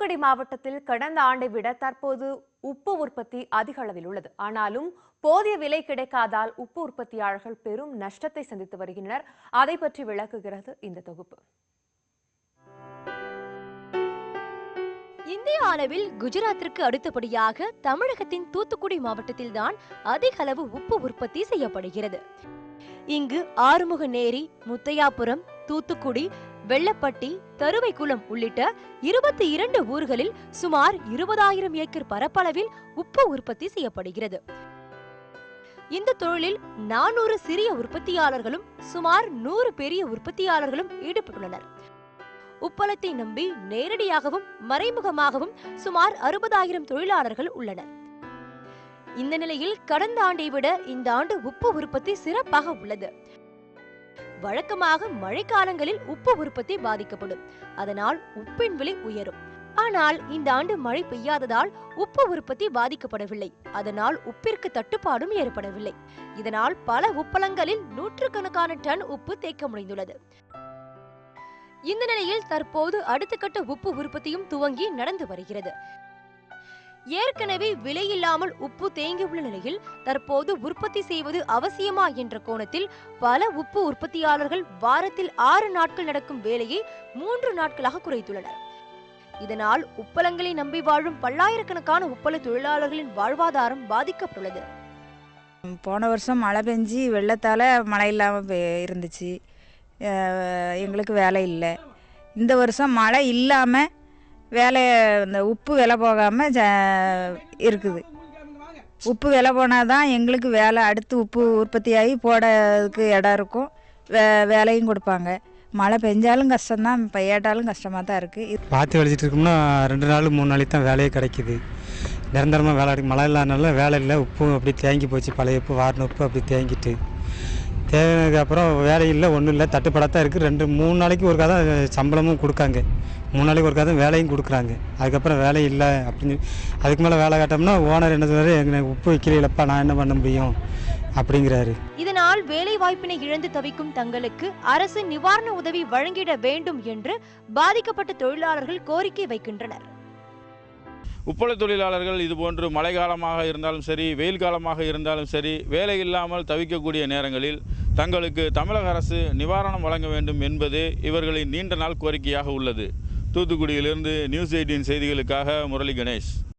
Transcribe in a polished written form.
தூத்துக்குடி மாவட்டத்தில் கடந்த ஆண்டை விட தற்போது உப்பு உற்பத்தி அதிக அளவில் உள்ளது. ஆனாலும் போதிய விலை கிடைக்காதால் உப்பு உற்பத்தியாளர்கள் பெரும் நஷ்டத்தை சந்தித்து வருகின்றனர். அதை பற்றி விளக்குகிறது இந்த தொகுப்பு. இந்திய அளவில் குஜராத்திற்கு அடுத்தபடியாக தமிழகத்தின் தூத்துக்குடி மாவட்டத்தில்தான் அதிக அளவு உப்பு உற்பத்தி செய்யப்படுகிறது. இங்கு ஆறுமுகநேரி, முத்தையாபுரம், தூத்துக்குடி, வெள்ளப்பட்டி, தருவைக்குளம் உள்ளிட்ட 22 ஊர்களில் சுமார் 20,000 ஏக்கர் பரப்பளவில் உப்பு உற்பத்தி செய்யப்படுகிறது. இந்த தொழிலில் 400 சிறிய உற்பத்தியாளர்களும் சுமார் 100 பெரிய உற்பத்தியாளர்களும் ஈடுபட்டுள்ளனர். உப்பளத்தை நம்பி நேரடியாகவும் மறைமுகமாகவும் சுமார் 60,000 தொழிலாளர்கள் உள்ளனர். இந்த நிலையில் கடந்த ஆண்டை விட இந்த ஆண்டு உப்பு உற்பத்தி சிறப்பாக உள்ளது. வழக்கமாக மழைக்காலங்களில் உப்பு உற்பத்தி பாதிக்கப்படும், அதனால் உப்பின் விலை உயரும். ஆனால் இந்த ஆண்டு மழை பெய்யாததால் உப்பு உற்பத்தி பாதிக்கப்படவில்லை. அதனால் உப்பிற்கு தட்டுப்பாடும் ஏற்படவில்லை. இதனால் பல உப்பளங்களில் நூற்றுக்கணக்கான டன் உப்பு தேக்க முடிந்துள்ளது. இந்த நிலையில் தற்போது அடுத்த கட்ட உப்பு உற்பத்தியும் துவங்கி நடந்து வருகிறது. ஏற்கனவே விலையில்லாமல் உப்பு தேங்கியுள்ள நிலையில் தற்போது உற்பத்தி செய்வது அவசியமா என்ற கோணத்தில் பல உப்பு உற்பத்தியாளர்கள் வாரத்தில் 6 நாட்கள் நடக்கும் வேலையை 3 நாட்களாக குறைத்துள்ளனர். இதனால் உப்பளங்களை நம்பி வாழும் பல்லாயிரக்கணக்கான உப்பள தொழிலாளர்களின் வாழ்வாதாரம் பாதிக்கப்பட்டுள்ளது. போன வருஷம் மழை பெஞ்சி வெள்ளத்தால் மழை இல்லாமல் இருந்துச்சு, எங்களுக்கு வேலை இல்லை. இந்த வருஷம் மழை இல்லாமல் வேலை, இந்த உப்பு விலை போகாமல் இருக்குது. உப்பு விலை போனால் தான் எங்களுக்கு வேலை, அடுத்து உப்பு உற்பத்தியாகி போடுறதுக்கு இடம் இருக்கும், வேலையும் கொடுப்பாங்க. மழை பெஞ்சாலும் கஷ்டம்தான், பெய்யாட்டாலும் கஷ்டமாக தான் இருக்குது. பாத்தி வலிச்சிட்டு இருக்கோம்னா 2 நாள் 3 நாளைக்கு தான் வேலையே கிடைக்கிது. நிரந்தரமாக வேலை இருக்குது. மழை இல்லாதனால வேலை இல்லை, உப்பு அப்படி தேங்கி போச்சு. பழைய உப்பு, வாரின உப்பு அப்படி தேங்கிட்டு தேங்கினதுக்கு அப்புறம் வேலை இல்லை, ஒன்றும் இல்லை, தட்டுப்பாடாக இருக்குது. 2-3 நாளைக்கு ஒருக்கா தான் சம்பளமும் கொடுக்காங்க, 3 நாளைக்கு ஒருக்கா தான் வேலையும் கொடுக்குறாங்க. அதுக்கப்புறம் வேலை இல்லை அப்படின்னு அதுக்கு மேலே வேலை காட்டோம்னா ஓனர் என்ன சொல்றாரு, எனக்கு உப்பு வைக்கலப்பா, நான் என்ன பண்ண முடியும் அப்படிங்கிறாரு. இதனால் வேலை வாய்ப்பினை இழந்து தவிக்கும் தங்களுக்கு அரசு நிவாரண உதவி வழங்கிட வேண்டும் என்று பாதிக்கப்பட்ட தொழிலாளர்கள் கோரிக்கை வைக்கின்றனர். உப்பள தொழிலாளர்கள் இதுபோன்று மழை காலமாக இருந்தாலும் சரி, வெயில் காலமாக இருந்தாலும் சரி, வேலை இல்லாமல் தவிக்கக்கூடிய நேரங்களில் தங்களுக்கு தமிழக அரசு நிவாரணம் வழங்க வேண்டும் என்பது இவர்களின் நீண்ட நாள் கோரிக்கையாக உள்ளது. தூத்துக்குடியிலிருந்து நியூஸ் 18 செய்திகளுக்காக முரளி கணேஷ்.